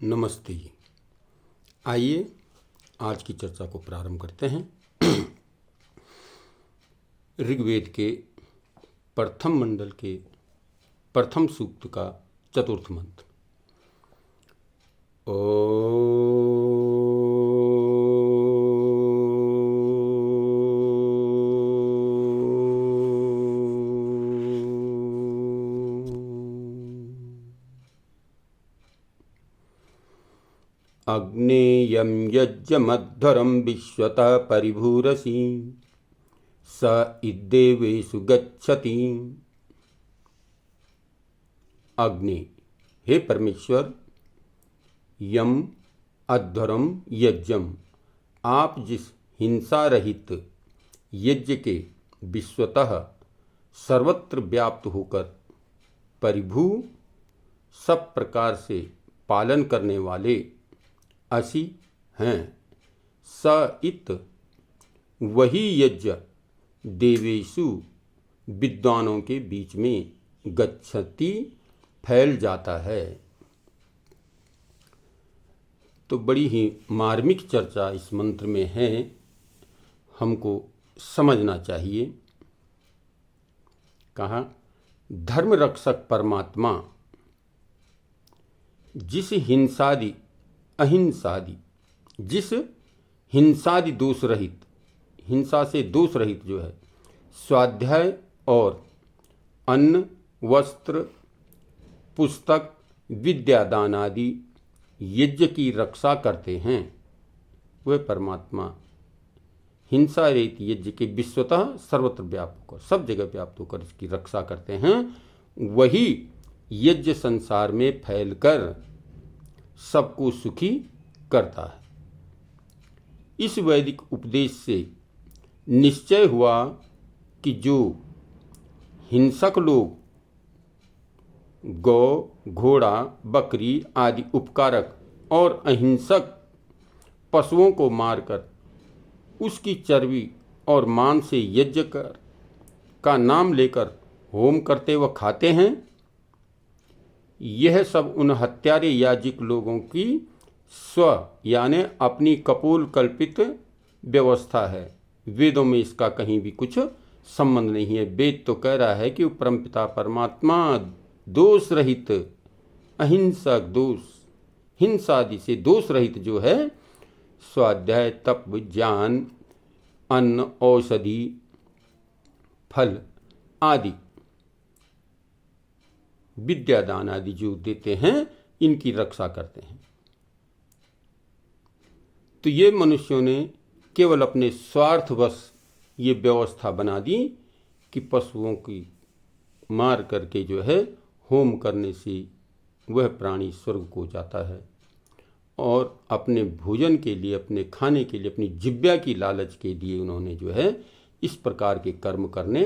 नमस्ते जी। आइए आज की चर्चा को प्रारंभ करते हैं। ऋग्वेद के प्रथम मंडल के प्रथम सूक्त का चतुर्थ मंत्र। अग्नेयं यज्ञमध्वरं विश्वतः परिभूरसि स इद्देवेषु गच्छति। अग्नि, हे परमेश्वर, यम अध्वरम यज्ञम, आप जिस हिंसा रहित यज्ञ के विश्वतः सर्वत्र व्याप्त होकर परिभू सब प्रकार से पालन करने वाले असि हैं, स इत वही यज्ञ देवेषु विद्वानों के बीच में गच्छति फैल जाता है। तो बड़ी ही मार्मिक चर्चा इस मंत्र में है, हमको समझना चाहिए। कहा, धर्म रक्षक परमात्मा जिस हिंसादि अहिंसादि, जिस हिंसादि दोष रहित, हिंसा से दोष रहित जो है, स्वाध्याय और अन्न वस्त्र पुस्तक विद्यादान आदि यज्ञ की रक्षा करते हैं, वह परमात्मा हिंसा रहित यज्ञ के विश्वतः सर्वत्र व्याप्त होकर, सब जगह व्याप्त होकर इसकी रक्षा करते हैं। वही यज्ञ संसार में फैलकर सबको सुखी करता है। इस वैदिक उपदेश से निश्चय हुआ कि जो हिंसक लोग गौ, घोड़ा, बकरी आदि उपकारक और अहिंसक पशुओं को मारकर उसकी चर्बी और मांस से यज्ञ का नाम लेकर होम करते व खाते हैं, यह सब उन हत्यारे याजिक लोगों की स्व यानी अपनी कपोल कल्पित व्यवस्था है। वेदों में इसका कहीं भी कुछ संबंध नहीं है। वेद तो कह रहा है कि परमपिता परमात्मा दोष रहित, अहिंसक, दोष हिंसादि से दोष रहित जो है, स्वाध्याय, तप, ज्ञान, अन्न, औषधि, फल आदि विद्यादान आदि जो देते हैं, इनकी रक्षा करते हैं। तो ये मनुष्यों ने केवल अपने स्वार्थवश ये व्यवस्था बना दी कि पशुओं की मार करके जो है होम करने से वह प्राणी स्वर्ग को जाता है, और अपने भोजन के लिए, अपने खाने के लिए, अपनी जिह्वा की लालच के लिए उन्होंने जो है इस प्रकार के कर्म करने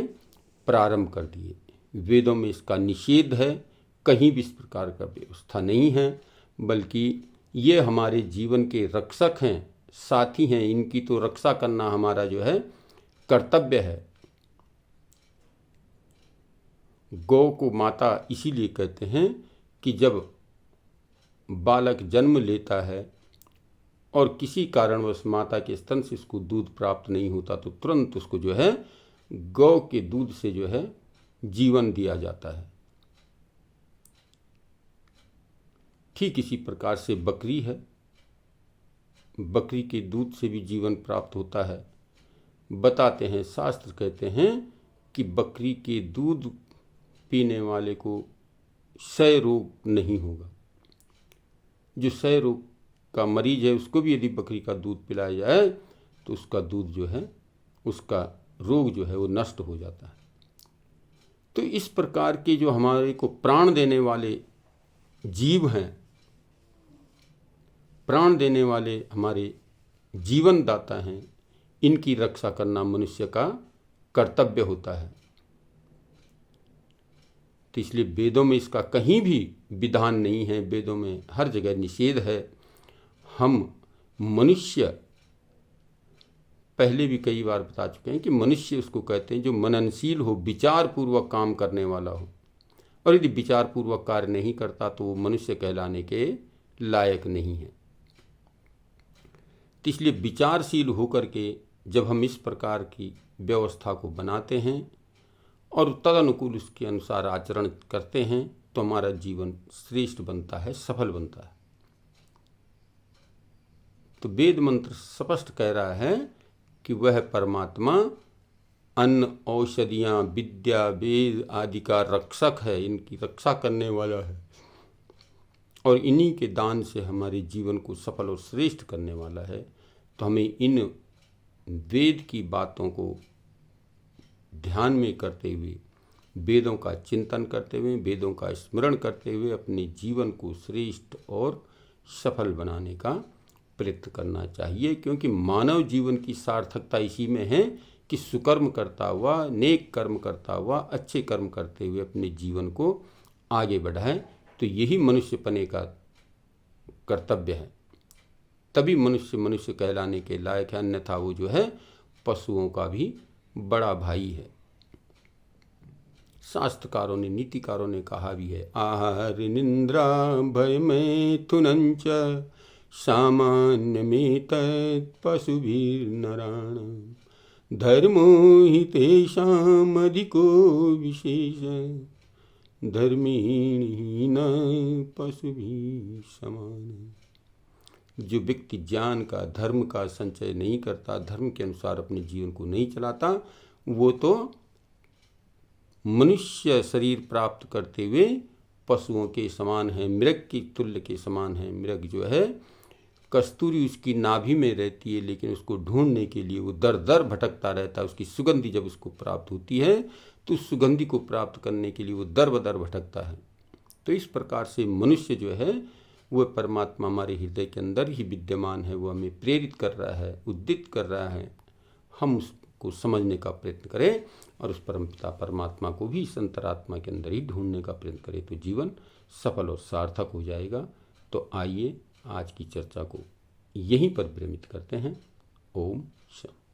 प्रारंभ कर दिए। वेदों में इसका निषेध है, कहीं भी इस प्रकार का व्यवस्था नहीं है, बल्कि ये हमारे जीवन के रक्षक हैं, साथी हैं। इनकी तो रक्षा करना हमारा जो है कर्तव्य है। गौ को माता इसीलिए कहते हैं कि जब बालक जन्म लेता है और किसी कारणवश माता के स्तन से उसको दूध प्राप्त नहीं होता, तो तुरंत उसको जो है गौ के दूध से जो है जीवन दिया जाता है। ठीक इसी प्रकार से बकरी है, बकरी के दूध से भी जीवन प्राप्त होता है। बताते हैं, शास्त्र कहते हैं कि बकरी के दूध पीने वाले को क्षय रोग नहीं होगा। जो क्षय रोग का मरीज है, उसको भी यदि बकरी का दूध पिलाया जाए तो उसका दूध जो है, उसका रोग जो है वो नष्ट हो जाता है। तो इस प्रकार के जो हमारे को प्राण देने वाले जीव हैं, प्राण देने वाले हमारे जीवन दाता हैं, इनकी रक्षा करना मनुष्य का कर्तव्य होता है। तो इसलिए वेदों में इसका कहीं भी विधान नहीं है, वेदों में हर जगह निषेध है। हम मनुष्य, पहले भी कई बार बता चुके हैं कि मनुष्य उसको कहते हैं जो मननशील हो, विचार पूर्वक काम करने वाला हो, और यदि विचार पूर्वक कार्य नहीं करता तो वो मनुष्य कहलाने के लायक नहीं है। तो इसलिए विचारशील होकर के जब हम इस प्रकार की व्यवस्था को बनाते हैं और तदनुकूल उसके अनुसार आचरण करते हैं तो हमारा जीवन श्रेष्ठ बनता है, सफल बनता है। तो वेद मंत्र स्पष्ट कह रहा है कि वह परमात्मा अन्न, औषधियाँ, विद्या, वेद आदि का रक्षक है, इनकी रक्षा करने वाला है और इन्हीं के दान से हमारे जीवन को सफल और श्रेष्ठ करने वाला है। तो हमें इन वेद की बातों को ध्यान में करते हुए, वेदों का चिंतन करते हुए, वेदों का स्मरण करते हुए अपने जीवन को श्रेष्ठ और सफल बनाने का प्रयत्न करना चाहिए। क्योंकि मानव जीवन की सार्थकता इसी में है कि सुकर्म करता हुआ, नेक कर्म करता हुआ, अच्छे कर्म करते हुए अपने जीवन को आगे बढ़ाए। तो यही मनुष्यपने का कर्तव्य है, तभी मनुष्य मनुष्य कहलाने के लायक है, अन्यथा वो जो है पशुओं का भी बड़ा भाई है। शास्त्रकारों ने, नीतिकारों ने कहा भी है, आहार निंद्रा भय मैथुनंच सामान्य में तत्पशुभिर्नराण धर्मो हि तेषाम् अधिको विशेष धर्मीण पशुभिः समान। जो व्यक्ति ज्ञान का, धर्म का संचय नहीं करता, धर्म के अनुसार अपने जीवन को नहीं चलाता, वो तो मनुष्य शरीर प्राप्त करते हुए पशुओं के समान है, मृग की तुल्य के समान है। मृग जो है कस्तूरी उसकी नाभि में रहती है, लेकिन उसको ढूंढने के लिए वो दर दर भटकता रहता है। उसकी सुगंधी जब उसको प्राप्त होती है तो उस सुगंधी को प्राप्त करने के लिए वो दर बदर भटकता है। तो इस प्रकार से मनुष्य जो है वह परमात्मा हमारे हृदय के अंदर ही विद्यमान है, वो हमें प्रेरित कर रहा है, उद्दित कर रहा है। हम उसको समझने का प्रयत्न करें और उस परमपिता परमात्मा को भी इस अंतरात्मा के अंदर ही ढूंढने का प्रयत्न करें, तो जीवन सफल और सार्थक हो जाएगा। तो आइए आज की चर्चा को यहीं पर विरमित करते हैं। ओम शांति।